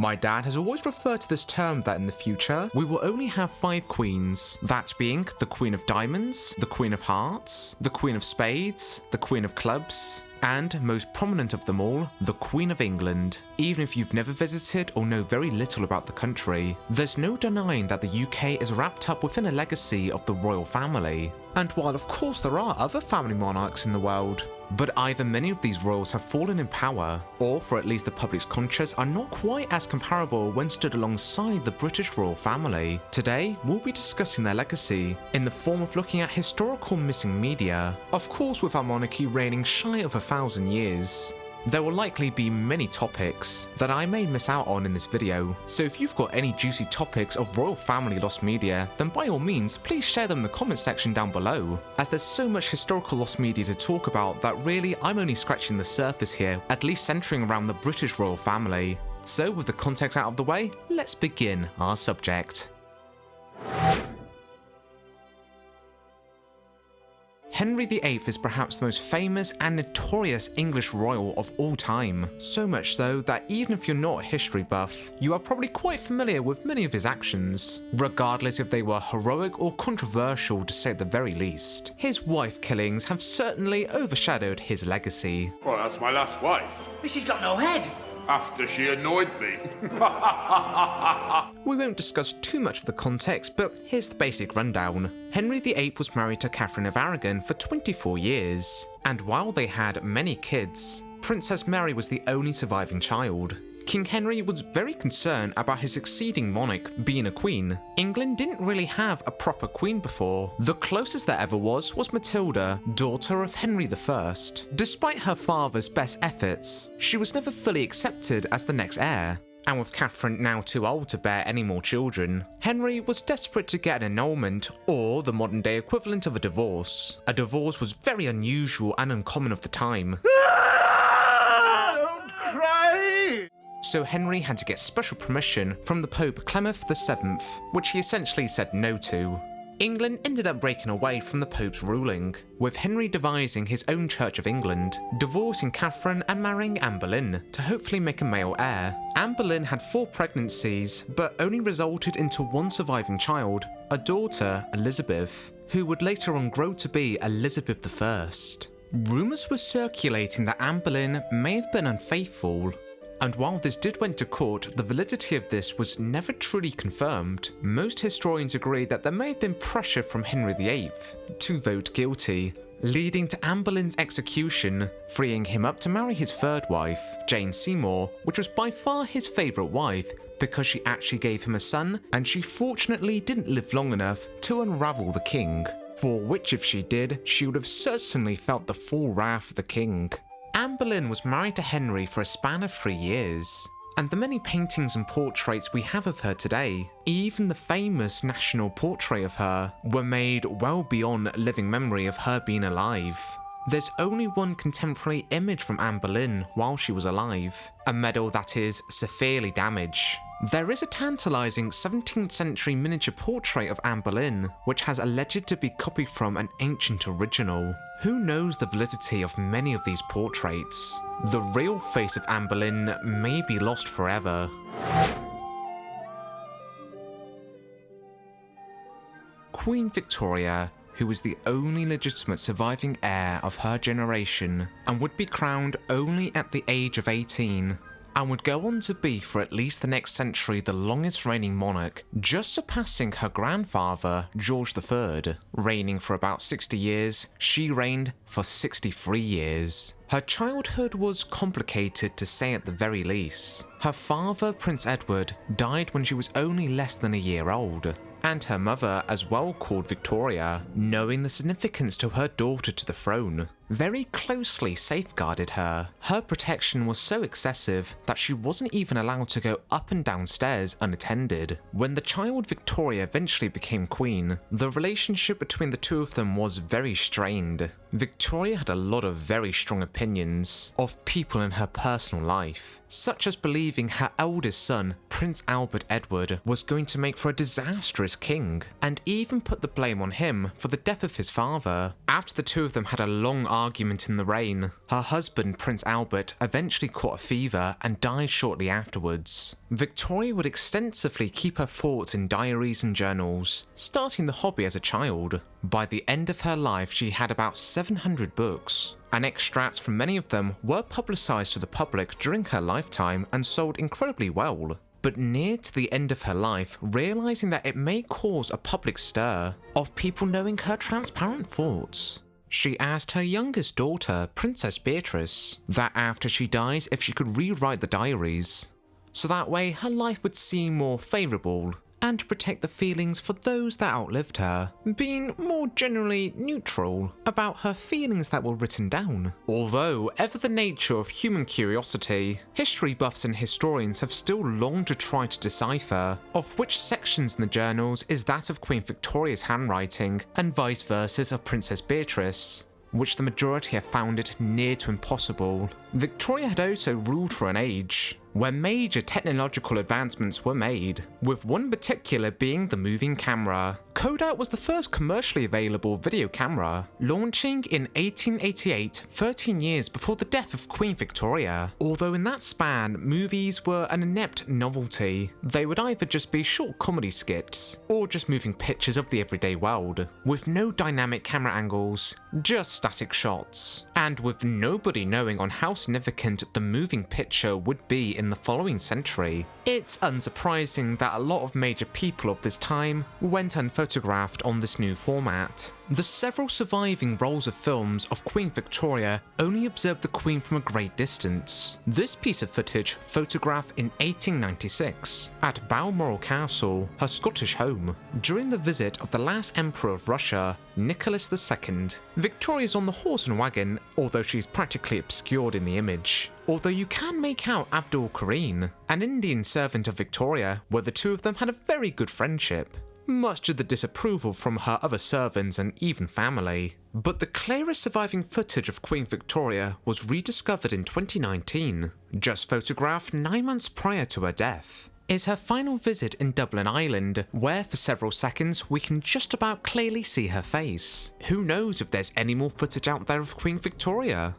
My dad has always referred to this term that in the future, we will only have 5 queens, that being the Queen of Diamonds, the Queen of Hearts, the Queen of Spades, the Queen of Clubs, and, most prominent of them all, the Queen of England. Even if you've never visited or know very little about the country, there's no denying that the UK is wrapped up within a legacy of the royal family. And while of course there are other family monarchs in the world, but either many of these royals have fallen in power, or for at least the public's conscience are not quite as comparable when stood alongside the British royal family. Today, we'll be discussing their legacy, in the form of looking at historical missing media, of course with our monarchy reigning shy of 1,000 years. There will likely be many topics that I may miss out on in this video, so if you've got any juicy topics of royal family lost media, then by all means please share them in the comment section down below, as there's so much historical lost media to talk about that really I'm only scratching the surface here, at least centering around the British royal family. So with the context out of the way, let's begin our subject. Henry VIII is perhaps the most famous and notorious English royal of all time, so much so that even if you're not a history buff, you are probably quite familiar with many of his actions, regardless if they were heroic or controversial to say at the very least. His wife killings have certainly overshadowed his legacy. Well, that's my last wife. But she's got no head. After she annoyed me. We won't discuss too much of the context, but here's the basic rundown. Henry VIII was married to Catherine of Aragon for 24 years, and while they had many kids, Princess Mary was the only surviving child. King Henry was very concerned about his succeeding monarch being a queen. England didn't really have a proper queen before. The closest there ever was Matilda, daughter of Henry I. Despite her father's best efforts, she was never fully accepted as the next heir. And with Catherine now too old to bear any more children, Henry was desperate to get an annulment, or the modern day equivalent of a divorce. A divorce was very unusual and uncommon of the time. Don't cry! So Henry had to get special permission from the Pope Clement VII, which he essentially said no to. England ended up breaking away from the Pope's ruling, with Henry devising his own Church of England, divorcing Catherine and marrying Anne Boleyn to hopefully make a male heir. Anne Boleyn had 4 pregnancies, but only resulted into one surviving child, a daughter, Elizabeth, who would later on grow to be Elizabeth I. Rumours were circulating that Anne Boleyn may have been unfaithful, and while this did went to court, the validity of this was never truly confirmed. Most historians agree that there may have been pressure from Henry VIII to vote guilty, leading to Anne Boleyn's execution, freeing him up to marry his 3rd wife, Jane Seymour, which was by far his favourite wife because she actually gave him a son, and she fortunately didn't live long enough to unravel the king, for which if she did, she would have certainly felt the full wrath of the king. Anne Boleyn was married to Henry for a span of 3 years, and the many paintings and portraits we have of her today, even the famous national portrait of her, were made well beyond living memory of her being alive. There's only one contemporary image from Anne Boleyn while she was alive, a medal that is severely damaged. There is a tantalising 17th century miniature portrait of Anne Boleyn, which has alleged to be copied from an ancient original. Who knows the validity of many of these portraits? The real face of Anne Boleyn may be lost forever. Queen Victoria, who is the only legitimate surviving heir of her generation, and would be crowned only at the age of 18, and would go on to be for at least the next century the longest reigning monarch, just surpassing her grandfather, George III. Reigning for about 60 years, she reigned for 63 years. Her childhood was complicated to say at the very least. Her father, Prince Edward, died when she was only less than a year old, and her mother, as well called Victoria, knowing the significance to her daughter to the throne, very closely safeguarded her. Her protection was so excessive that she wasn't even allowed to go up and down stairs unattended. When the child Victoria eventually became queen, the relationship between the two of them was very strained. Victoria had a lot of very strong opinions of people in her personal life, such as believing her eldest son, Prince Albert Edward, was going to make for a disastrous king, and even put the blame on him for the death of his father. After the two of them had a long argument in the rain. Her husband, Prince Albert, eventually caught a fever and died shortly afterwards. Victoria would extensively keep her thoughts in diaries and journals, starting the hobby as a child. By the end of her life, she had about 700 books, and extracts from many of them were publicised to the public during her lifetime and sold incredibly well. But near to the end of her life, realising that it may cause a public stir of people knowing her transparent thoughts, she asked her youngest daughter, Princess Beatrice, that after she dies if she could rewrite the diaries, so that way her life would seem more favourable and to protect the feelings for those that outlived her, being more generally neutral about her feelings that were written down. Although, ever the nature of human curiosity, history buffs and historians have still longed to try to decipher of which sections in the journals is that of Queen Victoria's handwriting and vice versa of Princess Beatrice, which the majority have found it near to impossible. Victoria had also ruled for an age where major technological advancements were made, with one particular being the moving camera. Kodak was the first commercially available video camera, launching in 1888, 13 years before the death of Queen Victoria. Although in that span, movies were an inept novelty. They would either just be short comedy skits, or just moving pictures of the everyday world, with no dynamic camera angles, just static shots, and with nobody knowing on how significant the moving picture would be in the following century. It's unsurprising that a lot of major people of this time went unphotographed on this new format. The several surviving rolls of films of Queen Victoria only observed the Queen from a great distance. This piece of footage photographed in 1896 at Balmoral Castle, her Scottish home, during the visit of the last Emperor of Russia, Nicholas II. Victoria's on the horse and wagon, although she's practically obscured in the image. Although you can make out Abdul Karim, an Indian servant of Victoria, where the two of them had a very good friendship, much to the disapproval from her other servants and even family. But the clearest surviving footage of Queen Victoria was rediscovered in 2019, just photographed 9 months prior to her death. Is her final visit in Dublin, Ireland, where for several seconds we can just about clearly see her face. Who knows if there's any more footage out there of Queen Victoria?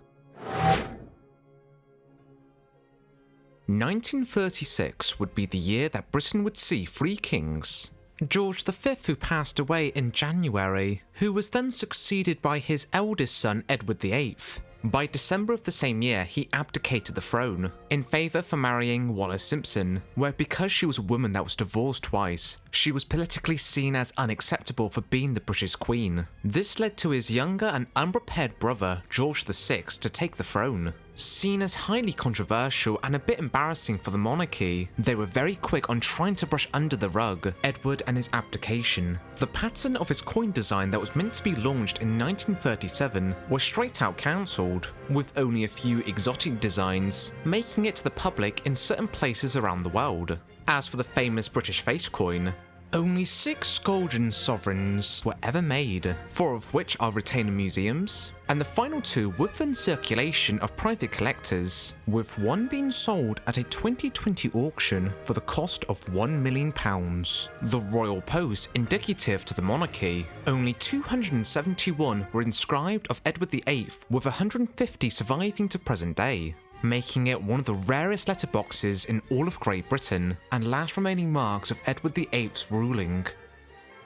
1936 would be the year that Britain would see 3 kings. George V, who passed away in January, who was then succeeded by his eldest son Edward VIII. By December of the same year, he abdicated the throne in favour for marrying Wallis Simpson, where because she was a woman that was divorced twice, she was politically seen as unacceptable for being the British Queen. This led to his younger and unprepared brother, George VI, to take the throne. Seen as highly controversial and a bit embarrassing for the monarchy, they were very quick on trying to brush under the rug Edward and his abdication. The pattern of his coin design that was meant to be launched in 1937 was straight out cancelled, with only a few exotic designs making it to the public in certain places around the world. As for the famous British face coin, only 6 Scoldron sovereigns were ever made, 4 of which are retained in museums, and the final 2 were in circulation of private collectors, with one being sold at a 2020 auction for the cost of £1 million. The royal post indicative to the monarchy, only 271 were inscribed of Edward VIII, with 150 surviving to present day, making it one of the rarest letterboxes in all of Great Britain and last remaining marks of Edward VIII's ruling.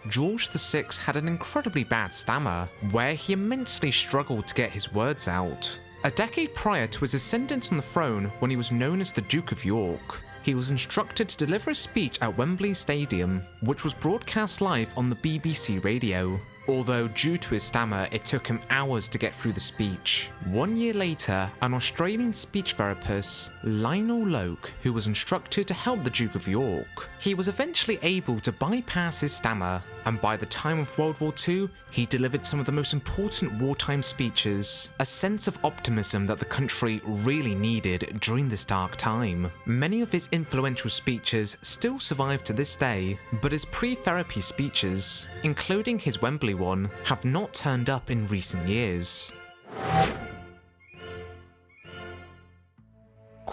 George VI had an incredibly bad stammer, where he immensely struggled to get his words out. A decade prior to his ascendance on the throne, when he was known as the Duke of York, he was instructed to deliver a speech at Wembley Stadium, which was broadcast live on the BBC radio. Although due to his stammer, it took him hours to get through the speech. 1 year later, an Australian speech therapist, Lionel Loke, who was instructed to help the Duke of York, he was eventually able to bypass his stammer, and by the time of World War II, he delivered some of the most important wartime speeches, a sense of optimism that the country really needed during this dark time. Many of his influential speeches still survive to this day, but his pre-therapy speeches, including his Wembley one, have not turned up in recent years.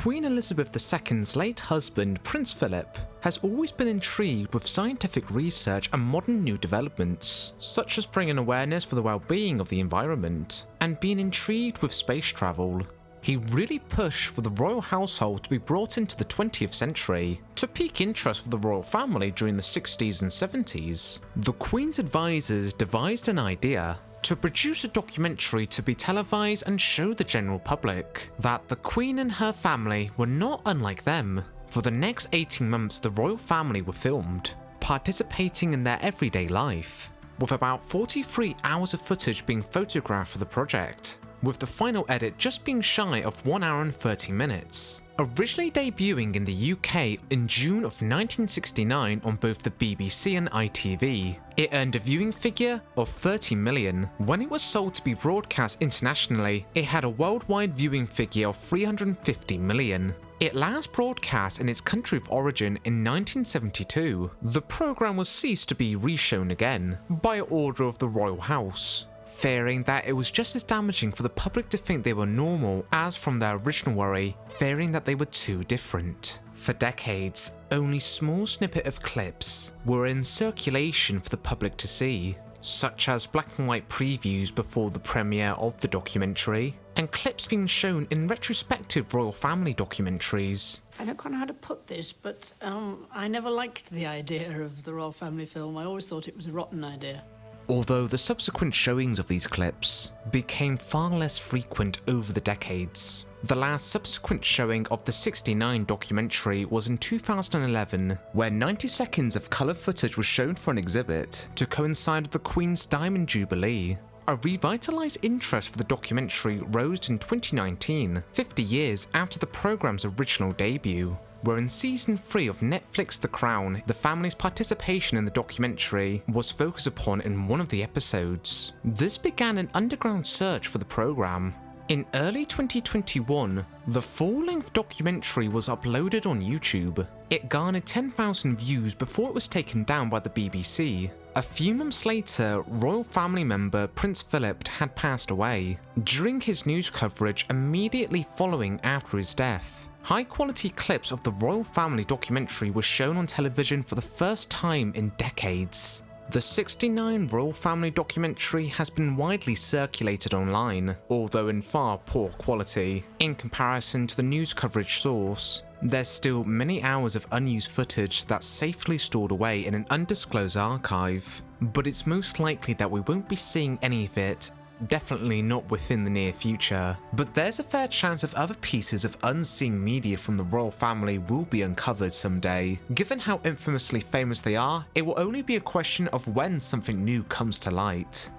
Queen Elizabeth II's late husband, Prince Philip, has always been intrigued with scientific research and modern new developments, such as bringing awareness for the well-being of the environment, and being intrigued with space travel. He really pushed for the royal household to be brought into the 20th century, to pique interest for the royal family during the 60s and 70s. The Queen's advisors devised an idea to produce a documentary to be televised and show the general public that the Queen and her family were not unlike them. For the next 18 months, the royal family were filmed, participating in their everyday life, with about 43 hours of footage being photographed for the project, with the final edit just being shy of 1 hour and 30 minutes. Originally debuting in the UK in June of 1969 on both the BBC and ITV, it earned a viewing figure of 30 million. When it was sold to be broadcast internationally, it had a worldwide viewing figure of 350 million. It last broadcast in its country of origin in 1972. The programme was ceased to be reshown again, by order of the royal house, fearing that it was just as damaging for the public to think they were normal as from their original worry, fearing that they were too different. For decades, only small snippets of clips were in circulation for the public to see, such as black and white previews before the premiere of the documentary, and clips being shown in retrospective royal family documentaries. I don't quite know how to put this, but I never liked the idea of the royal family film. I always thought it was a rotten idea. Although the subsequent showings of these clips became far less frequent over the decades. The last subsequent showing of the '69 documentary was in 2011, where 90 seconds of colour footage was shown for an exhibit to coincide with the Queen's Diamond Jubilee. A revitalised interest for the documentary rose in 2019, 50 years after the programme's original debut, where in season 3 of Netflix The Crown, the family's participation in the documentary was focused upon in one of the episodes. This began an underground search for the programme. In early 2021, the full-length documentary was uploaded on YouTube. It garnered 10,000 views before it was taken down by the BBC. A few months later, royal family member Prince Philip had passed away during his news coverage immediately following after his death. High-quality clips of the royal family documentary were shown on television for the first time in decades. The '69 royal family documentary has been widely circulated online, although in far poor quality. In comparison to the news coverage source, there's still many hours of unused footage that's safely stored away in an undisclosed archive, but it's most likely that we won't be seeing any of it. Definitely not within the near future, but there's a fair chance of other pieces of unseen media from the royal family will be uncovered someday. Given how infamously famous they are, it will only be a question of when something new comes to light.